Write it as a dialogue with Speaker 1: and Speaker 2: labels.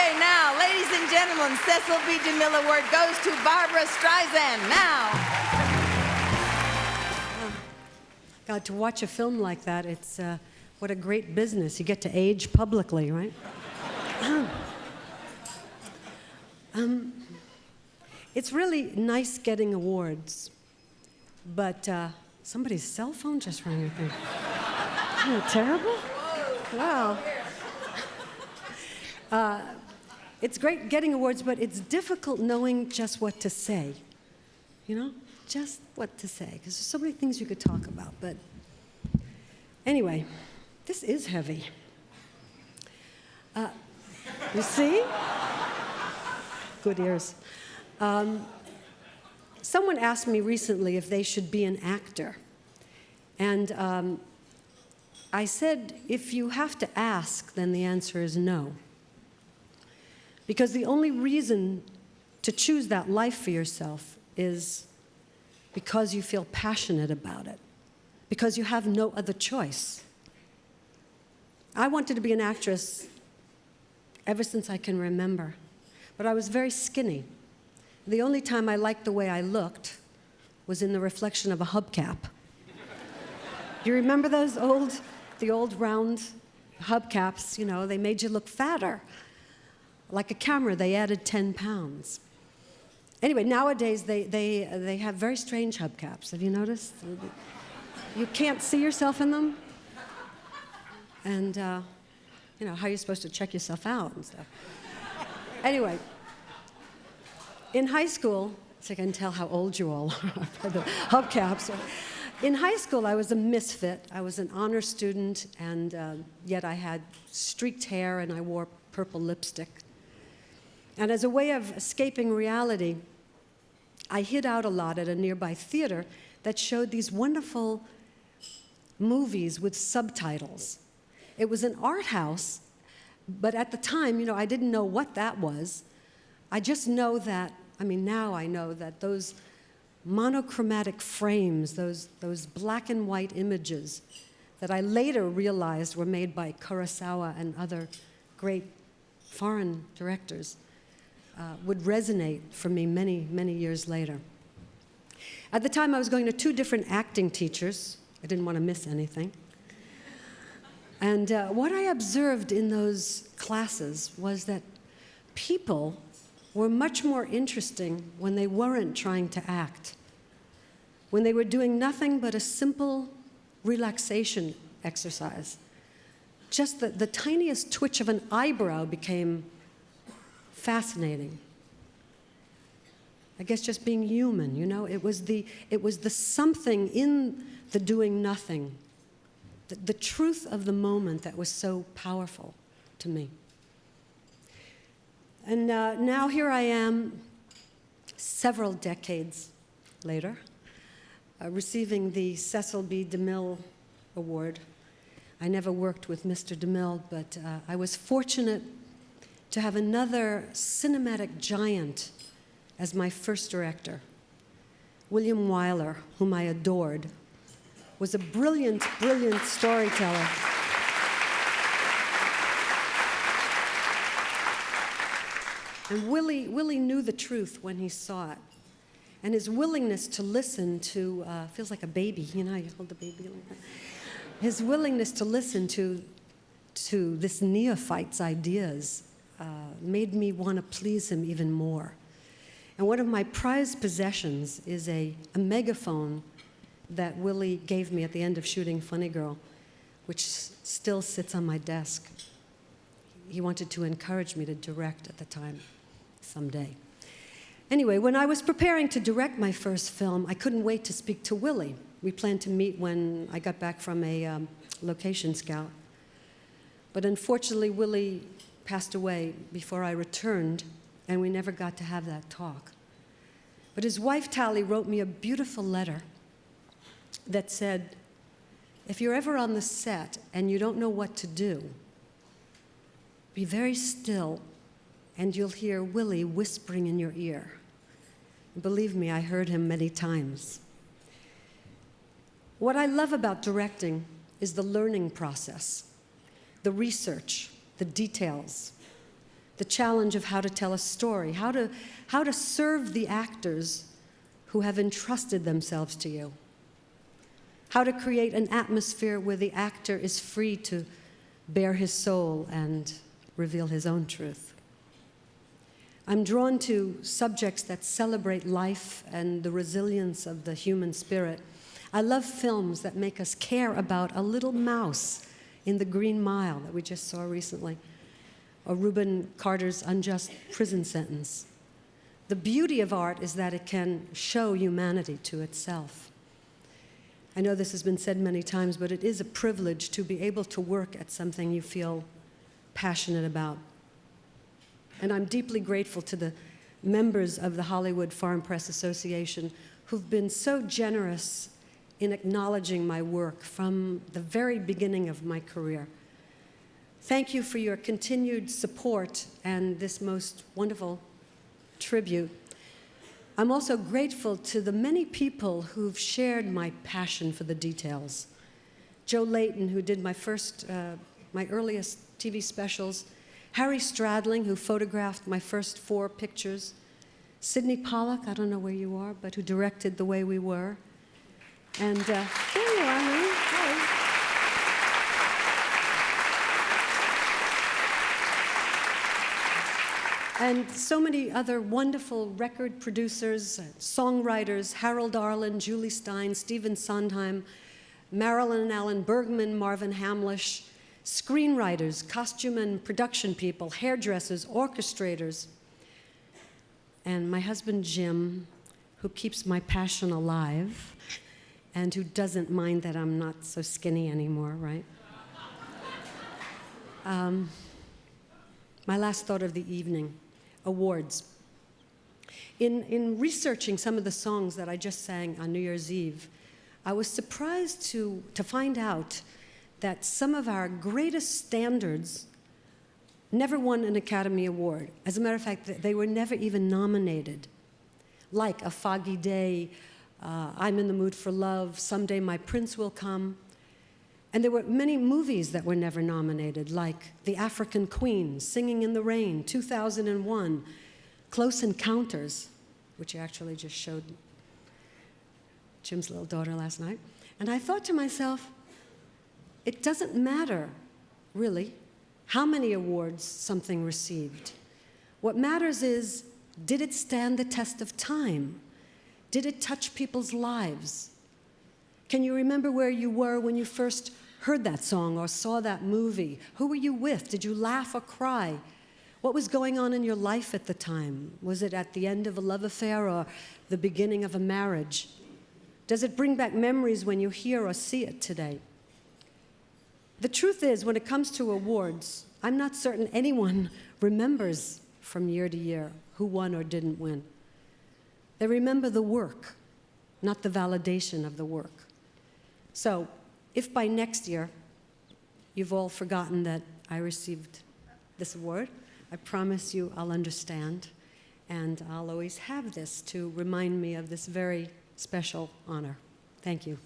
Speaker 1: Okay, now, ladies and gentlemen, Cecil B. DeMille Award goes to Barbra Streisand. Now.
Speaker 2: God, to watch a film like that, it's what a great business. You get to age publicly, right? It's really nice getting awards, but somebody's cell phone just rang, I think. Isn't that terrible? Wow. It's great getting awards, but it's difficult knowing just what to say. You know? Just what to say, because there's so many things you could talk about. But anyway, this is heavy. You see? Good ears. Someone asked me recently if they should be an actor. And I said, if you have to ask, then the answer is no. Because the only reason to choose that life for yourself is because you feel passionate about it, because you have no other choice. I wanted to be an actress ever since I can remember, but I was very skinny. The only time I liked the way I looked was in the reflection of a hubcap. You remember those the old round hubcaps? You know, they made you look fatter. Like a camera, they added 10 pounds. Anyway, nowadays, they have very strange hubcaps. Have you noticed? You can't see yourself in them. And, you know, how are you supposed to check yourself out and stuff? Anyway, in high school, so I can tell how old you all are by the hubcaps. In high school, I was a misfit. I was an honor student, and yet I had streaked hair and I wore purple lipstick. And as a way of escaping reality, I hid out a lot at a nearby theater that showed these wonderful movies with subtitles. It was an art house, but at the time, you know, I didn't know what that was. I just know that, I mean, now I know that those monochromatic frames, those black and white images that I later realized were made by Kurosawa and other great foreign directors, would resonate for me many, many years later. At the time, I was going to 2 different acting teachers. I didn't want to miss anything. And what I observed in those classes was that people were much more interesting when they weren't trying to act, when they were doing nothing but a simple relaxation exercise. Just the tiniest twitch of an eyebrow became fascinating. I guess just being human, you know? It was the something in the doing nothing, the truth of the moment that was so powerful to me. And now here I am, several decades later, receiving the Cecil B. DeMille Award. I never worked with Mr. DeMille, but I was fortunate to have another cinematic giant as my first director. Wilhelm Weiller, whom I adored, was a brilliant, brilliant storyteller. And Willie knew the truth when he saw it. And his willingness to listen to, feels like a baby, you know, you hold the baby like that. His willingness to listen to this neophyte's ideas made me want to please him even more. And one of my prized possessions is a megaphone that Willie gave me at the end of shooting Funny Girl, which still sits on my desk. He wanted to encourage me to direct at the time, someday. Anyway, when I was preparing to direct my first film, I couldn't wait to speak to Willie. We planned to meet when I got back from a location scout. But unfortunately, Willie passed away before I returned, and we never got to have that talk. But his wife, Tally, wrote me a beautiful letter that said, if you're ever on the set and you don't know what to do, be very still, and you'll hear Willie whispering in your ear. And believe me, I heard him many times. What I love about directing is the learning process, the research, the details, the challenge of how to tell a story, how to serve the actors who have entrusted themselves to you, how to create an atmosphere where the actor is free to bare his soul and reveal his own truth. I'm drawn to subjects that celebrate life and the resilience of the human spirit. I love films that make us care about a little mouse in The Green Mile that we just saw recently, or Reuben Carter's unjust prison sentence. The beauty of art is that it can show humanity to itself. I know this has been said many times, but it is a privilege to be able to work at something you feel passionate about. And I'm deeply grateful to the members of the Hollywood Foreign Press Association who've been so generous in acknowledging my work from the very beginning of my career. Thank you for your continued support and this most wonderful tribute. I'm also grateful to the many people who've shared my passion for the details. Joe Layton, who did my earliest TV specials, Harry Stradling, who photographed my first 4 pictures, Sidney Pollack, I don't know where you are, but who directed The Way We Were, and there you are, honey. Hi. And so many other wonderful record producers, songwriters, Harold Arlen, Julie Stein, Stephen Sondheim, Marilyn and Alan Bergman, Marvin Hamlish, screenwriters, costume and production people, hairdressers, orchestrators, and my husband Jim, who keeps my passion alive and who doesn't mind that I'm not so skinny anymore, right? My last thought of the evening, awards. In researching some of the songs that I just sang on New Year's Eve, I was surprised to find out that some of our greatest standards never won an Academy Award. As a matter of fact, they were never even nominated. Like A Foggy Day, I'm in the Mood for Love, Someday My Prince Will Come. And there were many movies that were never nominated, like The African Queen, Singing in the Rain, 2001, Close Encounters, which you actually just showed Jim's little daughter last night. And I thought to myself, it doesn't matter, really, how many awards something received. What matters is, did it stand the test of time? Did it touch people's lives? Can you remember where you were when you first heard that song or saw that movie? Who were you with? Did you laugh or cry? What was going on in your life at the time? Was it at the end of a love affair or the beginning of a marriage? Does it bring back memories when you hear or see it today? The truth is, when it comes to awards, I'm not certain anyone remembers from year to year who won or didn't win. They remember the work, not the validation of the work. So, if by next year you've all forgotten that I received this award, I promise you I'll understand, and I'll always have this to remind me of this very special honor. Thank you.